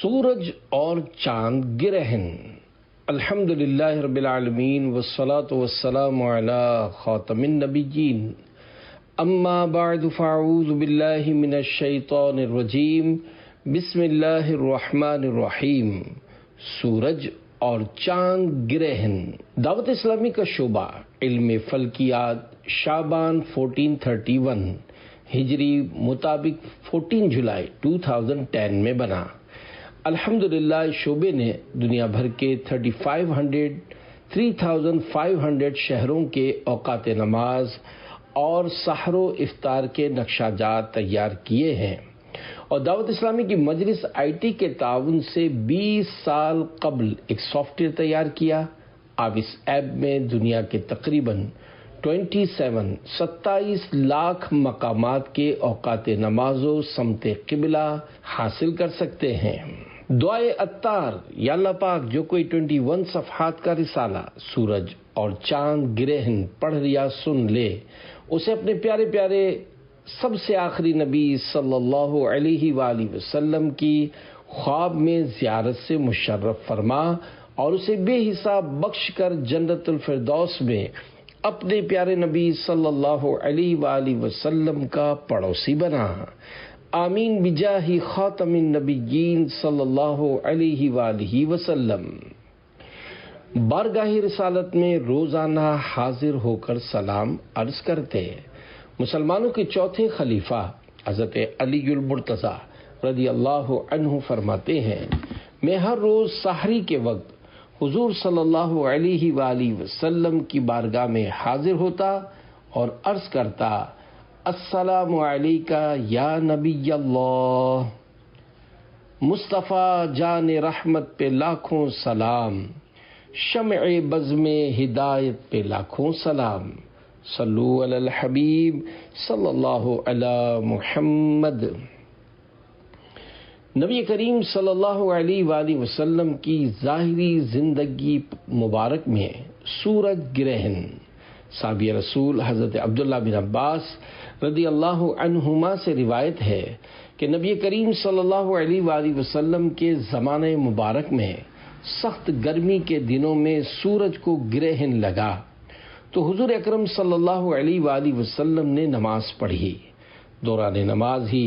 سورج اور چاند گرہن۔ الحمدللہ رب العالمین والصلاة والسلام علی خاتم النبیین، اما بعد فاعوذ باللہ من الشیطان الرجیم، بسم اللہ الرحمن الرحیم۔ سورج اور چاند گرہن۔ دعوت اسلامی کا شعبہ علم فلکیات شعبان 1431 ہجری مطابق 14 جولائی 2010 میں بنا۔ الحمدللہ اس شعبے نے دنیا بھر کے 3500 شہروں کے اوقات نماز اور سحر و افطار کے نقشہ جات تیار کیے ہیں، اور دعوت اسلامی کی مجلس IT کے تعاون سے 20 سال قبل ایک سافٹ ویئر تیار کیا۔ اب اس ایپ میں دنیا کے تقریباً 27 لاکھ مقامات کے اوقات نماز و سمت قبلہ حاصل کر سکتے ہیں۔ دعائے عطار، یا اللہ پاک جو کوئی 21 صفحات کا رسالہ سورج اور چاند گرہن پڑھ یا سن لے، اسے اپنے پیارے پیارے سب سے آخری نبی صلی اللہ علیہ وآلہ وسلم کی خواب میں زیارت سے مشرف فرما اور اسے بے حساب بخش کر جنت الفردوس میں اپنے پیارے نبی صلی اللہ علیہ وآلہ وسلم کا پڑوسی بنا۔ آمین بجاہ خاتم النبیین صلی اللہ علیہ وآلہ وسلم۔ بارگاہ رسالت میں روزانہ حاضر ہو کر سلام عرض کرتے مسلمانوں کے چوتھے خلیفہ حضرت علی المرتضیٰ رضی اللہ عنہ فرماتے ہیں، میں ہر روز سحری کے وقت حضور صلی اللہ علیہ وآلہ وسلم کی بارگاہ میں حاضر ہوتا اور عرض کرتا، السلام علیکہ یا نبی اللہ، مصطفیٰ جان رحمت پہ لاکھوں سلام، شمع بزم ہدایت پہ لاکھوں سلام، صلو علی الحبیب صلی اللہ علی محمد۔ نبی کریم صلی اللہ علیہ وآلہ وسلم کی ظاہری زندگی مبارک میں سورج گرہن۔ صحابی رسول حضرت عبداللہ بن عباس رضی اللہ عنہما سے روایت ہے کہ نبی کریم صلی اللہ علیہ وآلہ وسلم کے زمانہ مبارک میں سخت گرمی کے دنوں میں سورج کو گرہن لگا تو حضور اکرم صلی اللہ علیہ وآلہ وسلم نے نماز پڑھی۔ دوران نماز ہی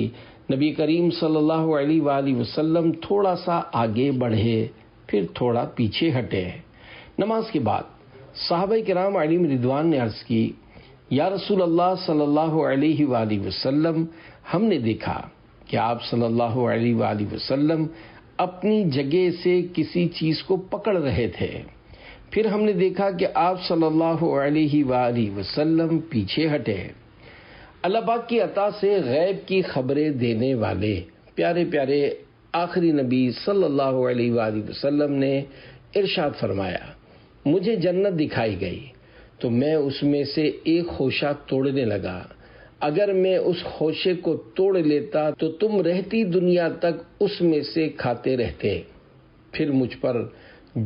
نبی کریم صلی اللہ علیہ وآلہ وسلم تھوڑا سا آگے بڑھے، پھر تھوڑا پیچھے ہٹے۔ نماز کے بعد صحابہ کرام علیہم رضوان نے عرض کی، یا رسول اللہ صلی اللہ علیہ وآلہ وسلم، ہم نے دیکھا کہ آپ صلی اللہ علیہ وآلہ وسلم اپنی جگہ سے کسی چیز کو پکڑ رہے تھے، پھر ہم نے دیکھا کہ آپ صلی اللہ علیہ وآلہ وسلم پیچھے ہٹے۔ اللہ پاک کی عطا سے غیب کی خبریں دینے والے پیارے پیارے آخری نبی صلی اللہ علیہ وآلہ وسلم نے ارشاد فرمایا، مجھے جنت دکھائی گئی تو میں اس میں سے ایک خوشہ توڑنے لگا، اگر میں اس خوشے کو توڑ لیتا تو تم رہتی دنیا تک اس میں سے کھاتے رہتے۔ پھر مجھ پر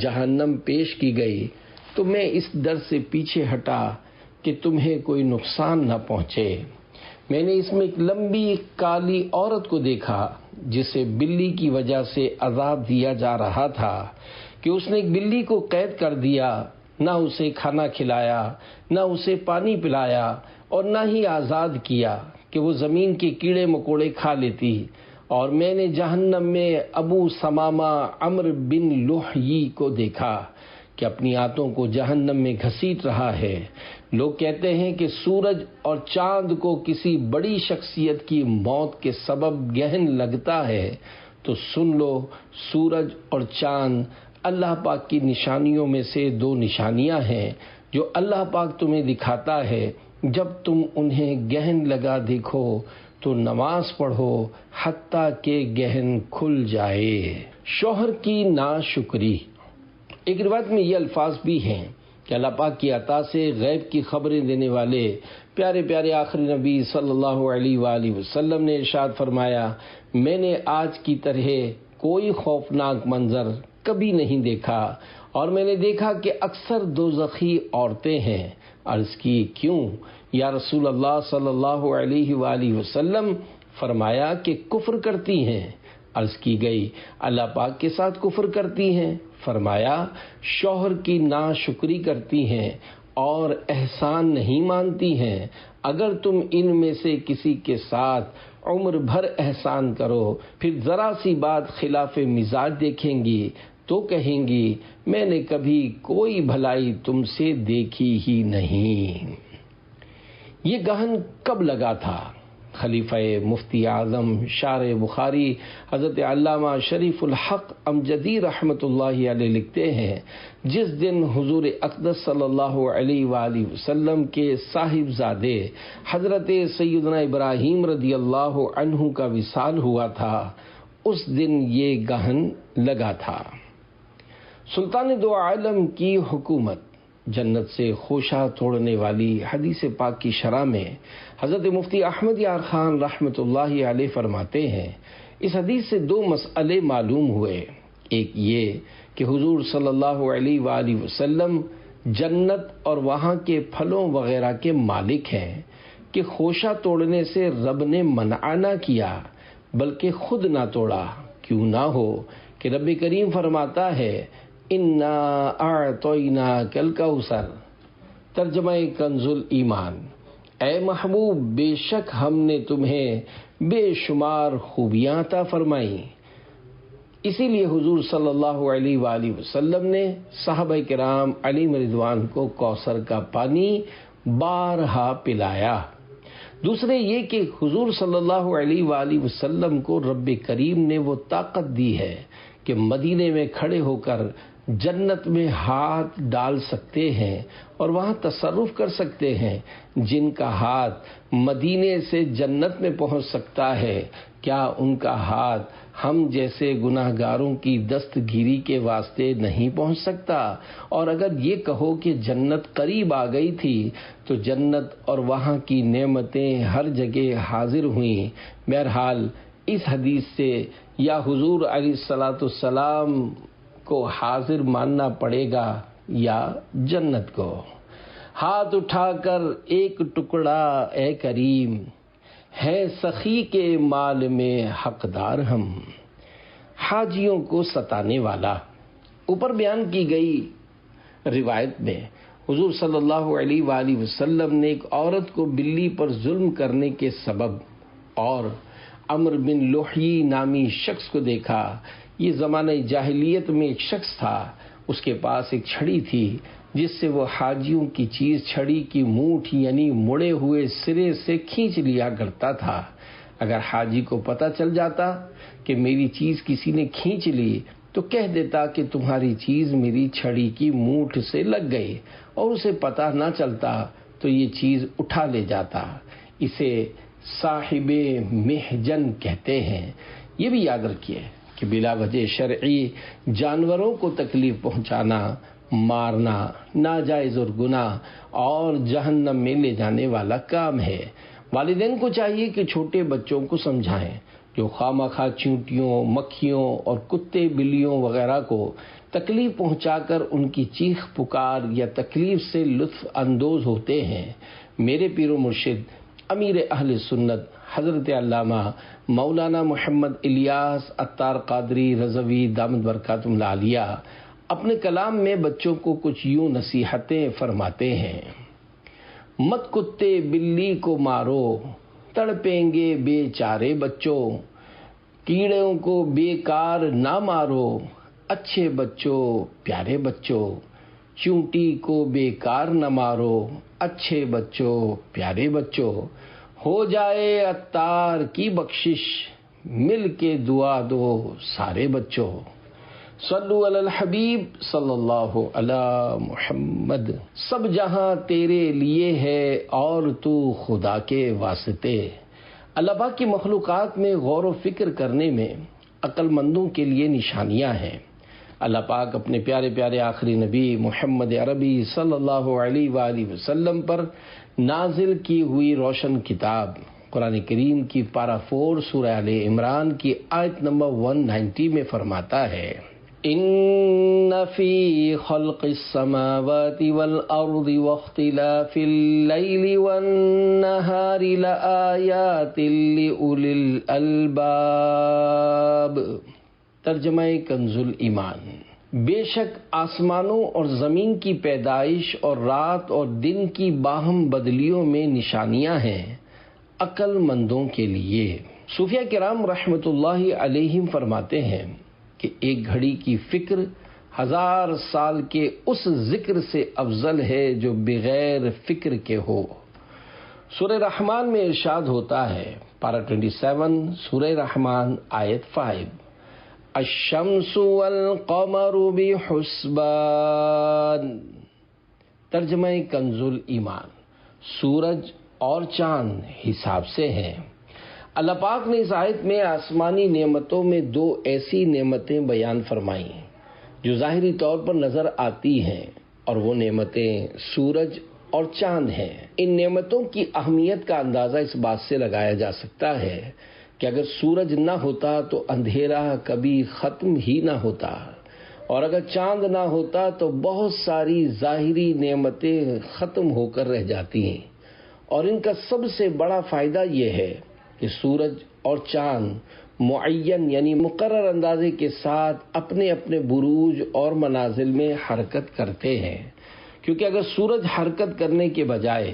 جہنم پیش کی گئی تو میں اس ڈر سے پیچھے ہٹا کہ تمہیں کوئی نقصان نہ پہنچے۔ میں نے اس میں ایک لمبی کالی عورت کو دیکھا جسے بلی کی وجہ سے عذاب دیا جا رہا تھا کہ اس نے ایک بلی کو قید کر دیا، نہ اسے کھانا کھلایا، نہ اسے پانی پلایا، اور نہ ہی آزاد کیا کہ وہ زمین کے کیڑے مکوڑے کھا لیتی۔ اور میں نے جہنم میں ابو ثمامہ عمرو بن لحیی کو دیکھا کہ اپنی آنتوں کو جہنم میں گھسیٹ رہا ہے۔ لوگ کہتے ہیں کہ سورج اور چاند کو کسی بڑی شخصیت کی موت کے سبب گہن لگتا ہے، تو سن لو، سورج اور چاند اللہ پاک کی نشانیوں میں سے 2 نشانیاں ہیں جو اللہ پاک تمہیں دکھاتا ہے۔ جب تم انہیں گہن لگا دیکھو تو نماز پڑھو حتیٰ کہ گہن کھل جائے۔ شوہر کی ناشکری۔ ایک روایت میں یہ الفاظ بھی ہیں کہ اللہ پاک کی عطا سے غیب کی خبریں دینے والے پیارے پیارے آخری نبی صلی اللہ علیہ وآلہ وسلم نے ارشاد فرمایا، میں نے آج کی طرح کوئی خوفناک منظر کبھی نہیں دیکھا، اور میں نے دیکھا کہ اکثر دوزخی عورتیں ہیں۔ عرض کی، کیوں یا رسول اللہ صلی اللہ علیہ وآلہ وسلم؟ فرمایا کہ کفر کرتی ہیں، عرض کی گئی اللہ پاک کے ساتھ کفر کرتی ہیں؟ فرمایا شوہر کی ناشکری کرتی ہیں اور احسان نہیں مانتی ہیں۔ اگر تم ان میں سے کسی کے ساتھ عمر بھر احسان کرو پھر ذرا سی بات خلاف مزاج دیکھیں گی تو کہیں گی میں نے کبھی کوئی بھلائی تم سے دیکھی ہی نہیں۔ یہ گہن کب لگا تھا؟ خلیفہ مفتی اعظم شارح بخاری حضرت علامہ شریف الحق امجدی رحمۃ اللہ علیہ لکھتے ہیں جس دن حضور اقدس صلی اللہ علیہ وآلہ وسلم کے صاحبزادے حضرت سیدنا ابراہیم رضی اللہ عنہ کا وصال ہوا تھا اس دن یہ گہن لگا تھا۔ سلطان دو عالم کی حکومت جنت سے خوشہ توڑنے والی حدیث پاک کی شرح میں حضرت مفتی احمد یار خان رحمۃ اللہ علیہ فرماتے ہیں اس حدیث سے دو مسئلے معلوم ہوئے۔ ایک یہ کہ حضور صلی اللہ علیہ وآلہ وسلم جنت اور وہاں کے پھلوں وغیرہ کے مالک ہیں کہ خوشہ توڑنے سے رب نے منع نہ کیا بلکہ خود نہ توڑا۔ کیوں نہ ہو کہ رب کریم فرماتا ہے انا اعطیناک الکوثر، ترجمہ کنز ایمان، اے محبوب بے شک ہم نے تمہیں بے شمار خوبیاں عطا فرمائیں۔ اسی لیے حضور صلی اللہ علیہ وآلہ وسلم نے صحابہ کرام علیہم رضوان کو کوثر کا پانی بارہا پلایا۔ دوسرے یہ کہ حضور صلی اللہ علیہ وآلہ وسلم کو رب کریم نے وہ طاقت دی ہے کہ مدینے میں کھڑے ہو کر جنت میں ہاتھ ڈال سکتے ہیں اور وہاں تصرف کر سکتے ہیں۔ جن کا ہاتھ مدینے سے جنت میں پہنچ سکتا ہے کیا ان کا ہاتھ ہم جیسے گناہ گاروں کی دستگیری کے واسطے نہیں پہنچ سکتا؟ اور اگر یہ کہو کہ جنت قریب آ گئی تھی تو جنت اور وہاں کی نعمتیں ہر جگہ حاضر ہوئیں۔ بہرحال اس حدیث سے یا حضور علیہ الصلاۃ والسلام کو حاضر ماننا پڑے گا یا جنت کو۔ ہاتھ اٹھا کر ایک ٹکڑا اے کریم، ہے سخی کے مال میں حقدار ہم۔ حاجیوں کو ستانے والا۔ اوپر بیان کی گئی روایت میں حضور صلی اللہ علیہ وآلہ وسلم نے ایک عورت کو بلی پر ظلم کرنے کے سبب اور عمر بن لوحی نامی شخص کو دیکھا۔ یہ زمانہ جاہلیت میں ایک شخص تھا، اس کے پاس ایک چھڑی تھی جس سے وہ حاجیوں کی چیز چھڑی کی مونٹھ یعنی مڑے ہوئے سرے سے کھینچ لیا کرتا تھا۔ اگر حاجی کو پتہ چل جاتا کہ میری چیز کسی نے کھینچ لی تو کہہ دیتا کہ تمہاری چیز میری چھڑی کی مونٹھ سے لگ گئی اور اسے پتہ نہ چلتا تو یہ چیز اٹھا لے جاتا۔ اسے صاحب محجن کہتے ہیں۔ یہ بھی یاد رکھیے کہ بلا وجہ شرعی جانوروں کو تکلیف پہنچانا، مارنا ناجائز اور گناہ اور جہنم میں لے جانے والا کام ہے۔ والدین کو چاہیے کہ چھوٹے بچوں کو سمجھائیں جو خواہ چیونٹیوں، مکھیوں اور کتے بلیوں وغیرہ کو تکلیف پہنچا کر ان کی چیخ پکار یا تکلیف سے لطف اندوز ہوتے ہیں۔ میرے پیر و مرشد امیر اہل سنت حضرت علامہ مولانا محمد الیاس عطار قادری رضوی دامت برکاتہم العالیہ اپنے کلام میں بچوں کو کچھ یوں نصیحتیں فرماتے ہیں۔ مت کتے بلی کو مارو، تڑپیں گے بے چارے بچوں، کیڑوں کو بیکار نہ مارو، اچھے بچوں پیارے بچوں، چونٹی کو بیکار نہ مارو، اچھے بچوں پیارے بچوں، ہو جائے عطار کی بخشش، مل کے دعا دو سارے بچوں۔ صلو علی الحبیب صلی اللہ علی محمد۔ سب جہاں تیرے لیے ہے اور تو خدا کے واسطے۔ اللہ پاک کی مخلوقات میں غور و فکر کرنے میں عقل مندوں کے لیے نشانیاں ہیں۔ اللہ پاک اپنے پیارے پیارے آخری نبی محمد عربی صلی اللہ علیہ وآلہ وسلم پر نازل کی ہوئی روشن کتاب قرآن کریم کی پارہ 4 سورہ آل عمران کی آیت نمبر 190 میں فرماتا ہے ان فی خلق السماوات والارض واختلاف اللیل والنہار لآیات لأولی الالباب۔ ترجمہ کنز الایمان۔ بے شک آسمانوں اور زمین کی پیدائش اور رات اور دن کی باہم بدلیوں میں نشانیاں ہیں عقل مندوں کے لیے۔ صوفیہ کرام رحمۃ اللہ علیہم فرماتے ہیں کہ ایک گھڑی کی فکر 1000 سال کے اس ذکر سے افضل ہے جو بغیر فکر کے ہو۔ سورہ رحمان میں ارشاد ہوتا ہے، پارہ 27 سورہ رحمان آیت 5، الشمس والقمر بحسبان۔ ترجمہ کنز الایمان۔ سورج اور چاند حساب سے ہیں۔ اللہ پاک نے اس آیت میں آسمانی نعمتوں میں 2 ایسی نعمتیں بیان فرمائیں جو ظاہری طور پر نظر آتی ہیں، اور وہ نعمتیں سورج اور چاند ہیں۔ ان نعمتوں کی اہمیت کا اندازہ اس بات سے لگایا جا سکتا ہے کہ اگر سورج نہ ہوتا تو اندھیرا کبھی ختم ہی نہ ہوتا، اور اگر چاند نہ ہوتا تو بہت ساری ظاہری نعمتیں ختم ہو کر رہ جاتی ہیں۔ اور ان کا سب سے بڑا فائدہ یہ ہے کہ سورج اور چاند معین یعنی مقرر اندازے کے ساتھ اپنے اپنے بروج اور منازل میں حرکت کرتے ہیں، کیونکہ اگر سورج حرکت کرنے کے بجائے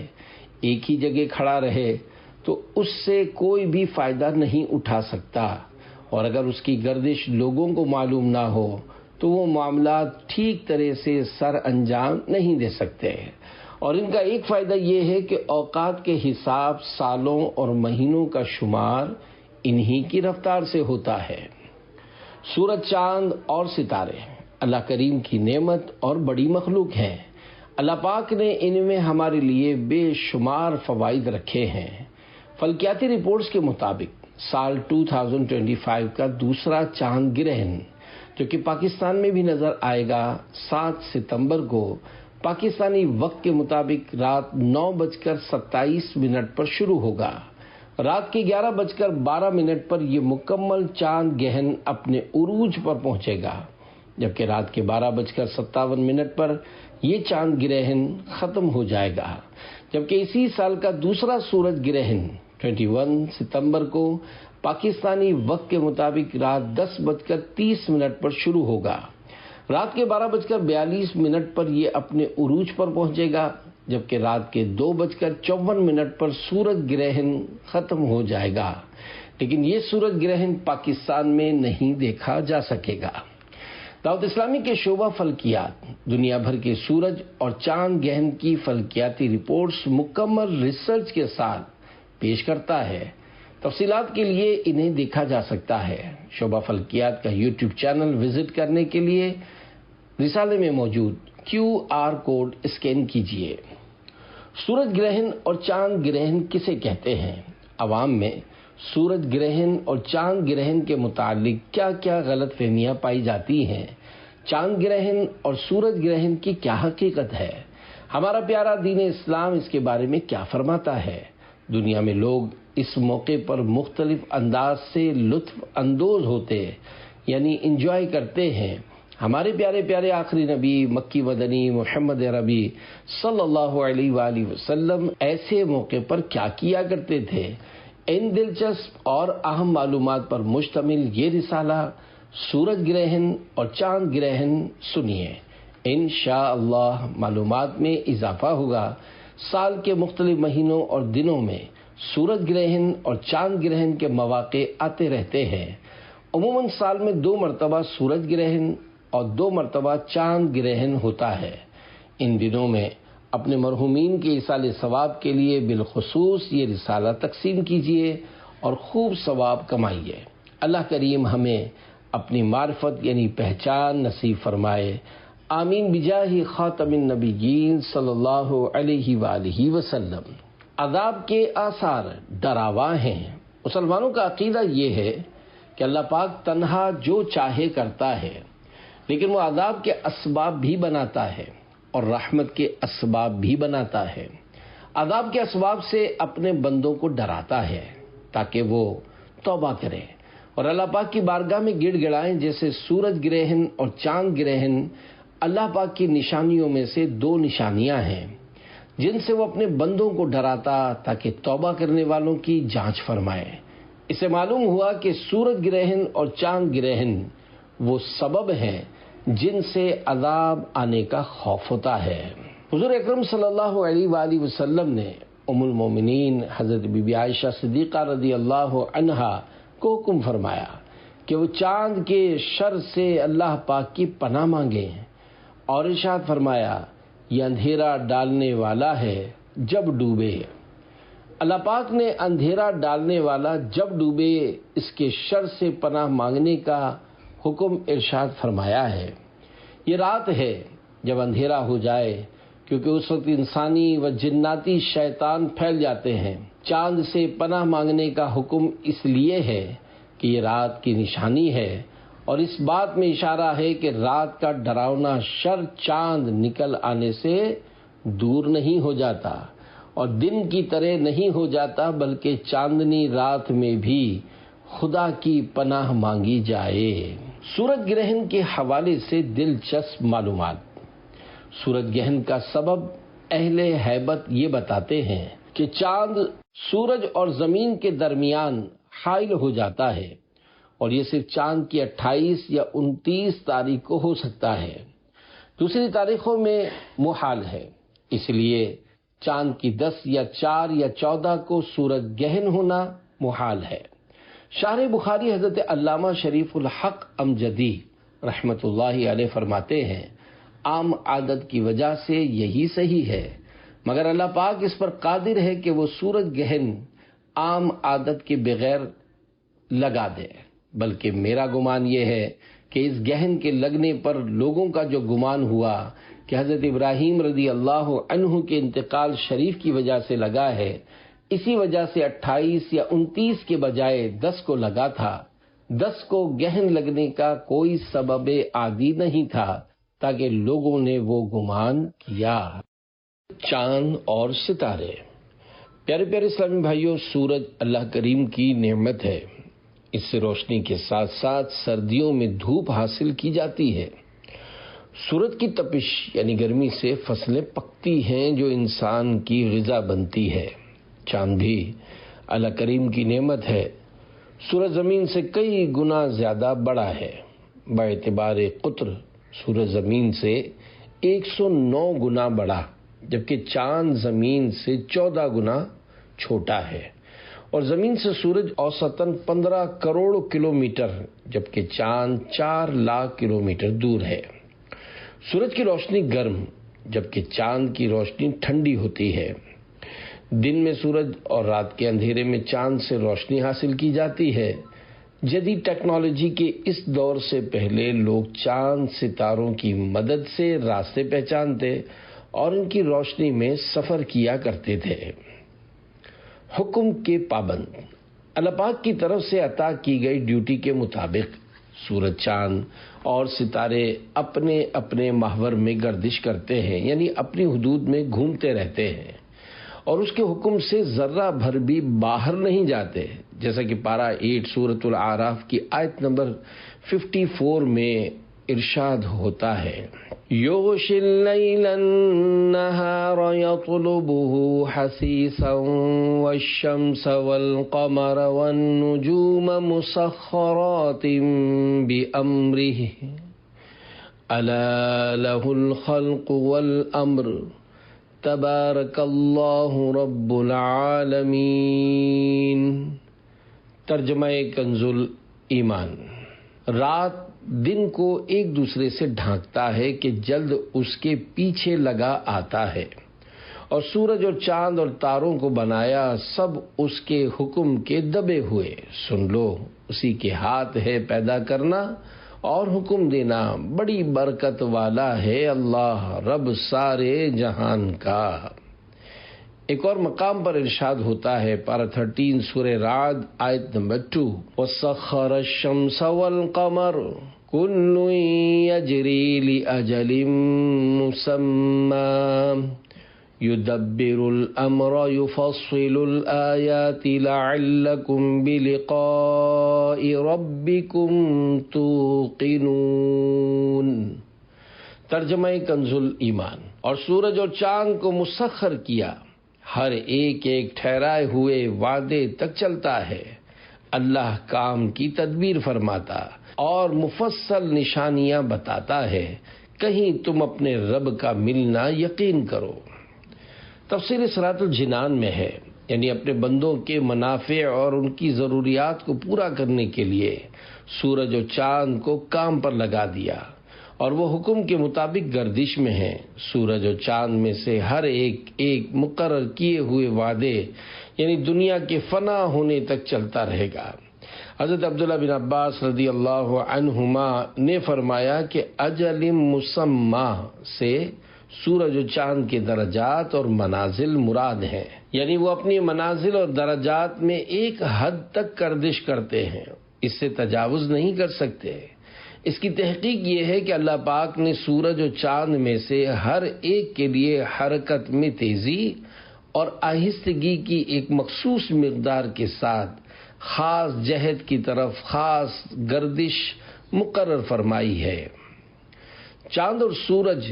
ایک ہی جگہ کھڑا رہے تو اس سے کوئی بھی فائدہ نہیں اٹھا سکتا، اور اگر اس کی گردش لوگوں کو معلوم نہ ہو تو وہ معاملات ٹھیک طرح سے سر انجام نہیں دے سکتے۔ اور ان کا ایک فائدہ یہ ہے کہ اوقات کے حساب، سالوں اور مہینوں کا شمار انہی کی رفتار سے ہوتا ہے۔ سورج، چاند اور ستارے اللہ کریم کی نعمت اور بڑی مخلوق ہیں۔ اللہ پاک نے ان میں ہمارے لیے بے شمار فوائد رکھے ہیں۔ فلکیاتی رپورٹس کے مطابق سال 2025 کا دوسرا چاند گرہن، جو کہ پاکستان میں بھی نظر آئے گا، 7 ستمبر کو پاکستانی وقت کے مطابق رات 9:27 پر شروع ہوگا۔ رات کے 11:12 پر یہ مکمل چاند گہن اپنے عروج پر پہنچے گا، جبکہ رات کے 12:57 پر یہ چاند گرہن ختم ہو جائے گا، جبکہ اسی سال کا دوسرا سورج گرہن 21 ستمبر کو پاکستانی وقت کے مطابق رات 10:30 پر شروع ہوگا۔ رات کے 12:42 پر یہ اپنے عروج پر پہنچے گا، جبکہ رات کے 2:54 پر سورج گرہن ختم ہو جائے گا، لیکن یہ سورج گرہن پاکستان میں نہیں دیکھا جا سکے گا۔ دعوت اسلامی کے شعبہ فلکیات دنیا بھر کے سورج اور چاند گہن کی فلکیاتی رپورٹس مکمل ریسرچ کے ساتھ پیش کرتا ہے۔ تفصیلات کے لیے انہیں دیکھا جا سکتا ہے۔ شعبہ فلکیات کا یوٹیوب چینل وزٹ کرنے کے لیے رسالے میں موجود QR کوڈ اسکین کیجیے۔ سورج گرہن اور چاند گرہن کسے کہتے ہیں؟ عوام میں سورج گرہن اور چاند گرہن کے متعلق کیا کیا غلط فہمیاں پائی جاتی ہیں؟ چاند گرہن اور سورج گرہن کی کیا حقیقت ہے؟ ہمارا پیارا دین اسلام اس کے بارے میں کیا فرماتا ہے؟ دنیا میں لوگ اس موقع پر مختلف انداز سے لطف اندوز ہوتے یعنی انجوائے کرتے ہیں۔ ہمارے پیارے پیارے آخری نبی مکی مدنی محمد عربی صلی اللہ علیہ وآلہ وسلم ایسے موقع پر کیا کیا کرتے تھے؟ ان دلچسپ اور اہم معلومات پر مشتمل یہ رسالہ سورج گرہن اور چاند گرہن سنیے۔ انشاءاللہ معلومات میں اضافہ ہوگا۔ سال کے مختلف مہینوں اور دنوں میں سورج گرہن اور چاند گرہن کے مواقع آتے رہتے ہیں۔ عموماً سال میں 2 مرتبہ سورج گرہن اور 2 مرتبہ چاند گرہن ہوتا ہے۔ ان دنوں میں اپنے مرحومین کے ایصال ثواب کے لیے بالخصوص یہ رسالہ تقسیم کیجیے اور خوب ثواب کمائیے۔ اللہ کریم ہمیں اپنی معرفت یعنی پہچان نصیب فرمائے۔ آمین بجاہ خاتم النبیین صلی اللہ علیہ وآلہ وسلم۔ عذاب کے آثار ڈراوا ہیں۔ مسلمانوں کا عقیدہ یہ ہے کہ اللہ پاک تنہا جو چاہے کرتا ہے، لیکن وہ عذاب کے اسباب بھی بناتا ہے اور رحمت کے اسباب بھی بناتا ہے۔ عذاب کے اسباب سے اپنے بندوں کو ڈراتا ہے تاکہ وہ توبہ کریں، اور اللہ پاک کی بارگاہ میں گڑ گڑائیں جیسے سورج گرہن اور چاند گرہن اللہ پاک کی نشانیوں میں سے 2 نشانیاں ہیں جن سے وہ اپنے بندوں کو ڈراتا تاکہ توبہ کرنے والوں کی جانچ فرمائے۔ اسے معلوم ہوا کہ سورج گرہن اور چاند گرہن وہ سبب ہیں جن سے عذاب آنے کا خوف ہوتا ہے۔ حضور اکرم صلی اللہ علیہ وآلہ وسلم نے ام المومنین حضرت بی بی عائشہ صدیقہ رضی اللہ عنہا کو حکم فرمایا کہ وہ چاند کے شر سے اللہ پاک کی پناہ مانگیں اور ارشاد فرمایا یہ اندھیرا ڈالنے والا ہے جب ڈوبے۔ اللہ پاک نے اندھیرا ڈالنے والا جب ڈوبے اس کے شر سے پناہ مانگنے کا حکم ارشاد فرمایا ہے۔ یہ رات ہے جب اندھیرا ہو جائے، کیونکہ اس وقت انسانی و جناتی شیطان پھیل جاتے ہیں۔ چاند سے پناہ مانگنے کا حکم اس لیے ہے کہ یہ رات کی نشانی ہے اور اس بات میں اشارہ ہے کہ رات کا ڈراؤنا شر چاند نکل آنے سے دور نہیں ہو جاتا اور دن کی طرح نہیں ہو جاتا، بلکہ چاندنی رات میں بھی خدا کی پناہ مانگی جائے۔ سورج گرہن کے حوالے سے دلچسپ معلومات۔ سورج گرہن کا سبب اہل ہیبت یہ بتاتے ہیں کہ چاند سورج اور زمین کے درمیان حائل ہو جاتا ہے اور یہ صرف چاند کی 28 یا 29 تاریخ کو ہو سکتا ہے، دوسری تاریخوں میں محال ہے۔ اس لیے چاند کی 10 یا 4 یا 14 کو سورج گرہن ہونا محال ہے۔ شارح بخاری حضرت علامہ شریف الحق امجدی رحمۃ اللہ علیہ فرماتے ہیں عام عادت کی وجہ سے یہی صحیح ہے، مگر اللہ پاک اس پر قادر ہے کہ وہ سورج گرہن عام عادت کے بغیر لگا دے، بلکہ میرا گمان یہ ہے کہ اس گرہن کے لگنے پر لوگوں کا جو گمان ہوا کہ حضرت ابراہیم رضی اللہ عنہ کے انتقال شریف کی وجہ سے لگا ہے، اسی وجہ سے 28 یا 29 کے بجائے 10 کو لگا تھا۔ 10 کو گرہن لگنے کا کوئی سبب عادی نہیں تھا تاکہ لوگوں نے وہ گمان کیا۔ چاند اور ستارے۔ پیارے پیارے اسلامی بھائیوں، سورج اللہ کریم کی نعمت ہے۔ اس سے روشنی کے ساتھ ساتھ سردیوں میں دھوپ حاصل کی جاتی ہے۔ سورج کی تپش یعنی گرمی سے فصلیں پکتی ہیں جو انسان کی غذا بنتی ہے۔ چاند بھی اللہ کریم کی نعمت ہے۔ سورج زمین سے کئی گنا زیادہ بڑا ہے۔ باعتبار قطر سورج زمین سے 109 گنا بڑا، جبکہ چاند زمین سے 14 گنا چھوٹا ہے، اور زمین سے سورج اوسطاً 15 کروڑ کلومیٹر جبکہ چاند 4 لاکھ کلومیٹر دور ہے۔ سورج کی روشنی گرم جبکہ چاند کی روشنی ٹھنڈی ہوتی ہے۔ دن میں سورج اور رات کے اندھیرے میں چاند سے روشنی حاصل کی جاتی ہے۔ جدید ٹیکنالوجی کے اس دور سے پہلے لوگ چاند ستاروں کی مدد سے راستے پہچانتے اور ان کی روشنی میں سفر کیا کرتے تھے۔ حکم کے پابند۔ اللہ پاک کی طرف سے عطا کی گئی ڈیوٹی کے مطابق سورج، چاند اور ستارے اپنے اپنے محور میں گردش کرتے ہیں، یعنی اپنی حدود میں گھومتے رہتے ہیں اور اس کے حکم سے ذرہ بھر بھی باہر نہیں جاتے، جیسا کہ پارہ 8 سورۃ الاعراف کی آیت نمبر 54 میں ارشاد ہوتا ہے، یغشی اللیل النہار یطلبہ حثیثا والشمس والقمر والنجوم مسخرات بأمرہ الا لہ الخلق والامر تبارک اللہ رب العالمین۔ ترجمہ کنز ایمان۔ رات دن کو ایک دوسرے سے ڈھانکتا ہے کہ جلد اس کے پیچھے لگا آتا ہے، اور سورج اور چاند اور تاروں کو بنایا سب اس کے حکم کے دبے ہوئے۔ سن لو، اسی کے ہاتھ ہے پیدا کرنا اور حکم دینا، بڑی برکت والا ہے اللہ رب سارے جہان کا۔ ایک اور مقام پر ارشاد ہوتا ہے، پارہ 13 سورہ رعد آیت نمبر 2، وَسَخَّرَ الشَّمْسَ وَالْقَمَرَ كُلٌّ يَجْرِي لِأَجَلٍ مُّسَمًّى يدبر الأمر يفصل الآيات لعلكم بلقاء ربكم توقنون۔ ترجمہ کنز الایمان۔ اور سورج اور چاند کو مسخر کیا، ہر ایک ایک ٹھہرائے ہوئے وعدے تک چلتا ہے۔ اللہ کام کی تدبیر فرماتا اور مفصل نشانیاں بتاتا ہے، کہیں تم اپنے رب کا ملنا یقین کرو۔ تفسیر صراط الجنان میں ہے، یعنی اپنے بندوں کے منافع اور ان کی ضروریات کو پورا کرنے کے لیے سورج و چاند کو کام پر لگا دیا اور وہ حکم کے مطابق گردش میں ہیں۔ سورج و چاند میں سے ہر ایک ایک مقرر کیے ہوئے وعدے یعنی دنیا کے فنا ہونے تک چلتا رہے گا۔ حضرت عبداللہ بن عباس رضی اللہ عنہما نے فرمایا کہ اجل مسمى سے سورج و چاند کے درجات اور منازل مراد ہیں، یعنی وہ اپنی منازل اور درجات میں ایک حد تک گردش کرتے ہیں، اس سے تجاوز نہیں کر سکتے۔ اس کی تحقیق یہ ہے کہ اللہ پاک نے سورج و چاند میں سے ہر ایک کے لیے حرکت میں تیزی اور آہستگی کی ایک مخصوص مقدار کے ساتھ خاص جہت کی طرف خاص گردش مقرر فرمائی ہے۔ چاند اور سورج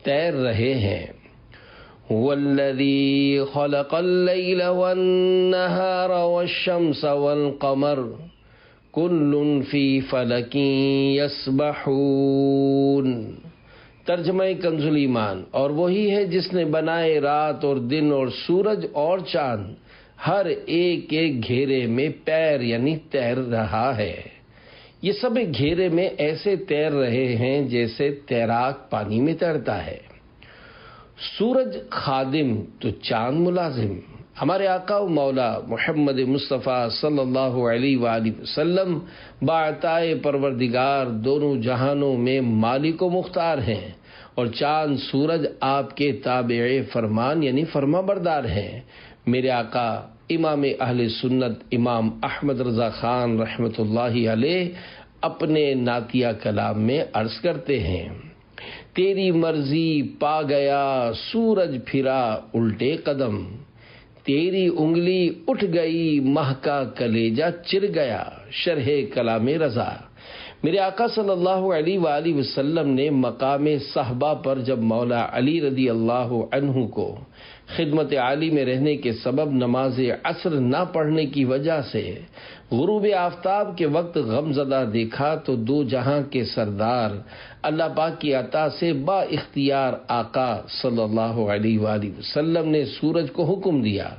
تیر رہے ہیں۔ والذی خلق اللیل والنہار والشمس والقمر کل فی فلک یسبحون۔ ترجمہ کنز الایمان۔ اور وہی ہے جس نے بنائے رات اور دن اور سورج اور چاند، ہر ایک ایک گھیرے میں پیر یعنی تیر رہا ہے۔ یہ سب ایک گھیرے میں ایسے تیر رہے ہیں جیسے تیراک پانی میں تیرتا ہے۔ سورج خادم تو چاند ملازم۔ ہمارے آقا و مولا محمد مصطفیٰ صلی اللہ علیہ وآلہ وسلم باعطائے پروردگار دونوں جہانوں میں مالک و مختار ہیں، اور چاند سورج آپ کے تابع فرمان یعنی فرما بردار ہیں۔ میرے آقا امام اہل سنت امام احمد رضا خان رحمۃ اللہ علیہ اپنے نعتیہ کلام میں عرض کرتے ہیں، تیری مرضی پا گیا سورج پھرا الٹے قدم، تیری انگلی اٹھ گئی ماہ کا کلیجہ چر گیا۔ شرح کلام رضا۔ میرے آقا صلی اللہ علیہ وآلہ وسلم نے مقام صحبہ پر جب مولا علی رضی اللہ عنہ کو خدمت عالی میں رہنے کے سبب نماز عصر نہ پڑھنے کی وجہ سے غروب آفتاب کے وقت غم زدہ دیکھا تو دو جہاں کے سردار اللہ پاک کی عطا سے با اختیار آقا صلی اللہ علیہ وآلہ وسلم نے سورج کو حکم دیا،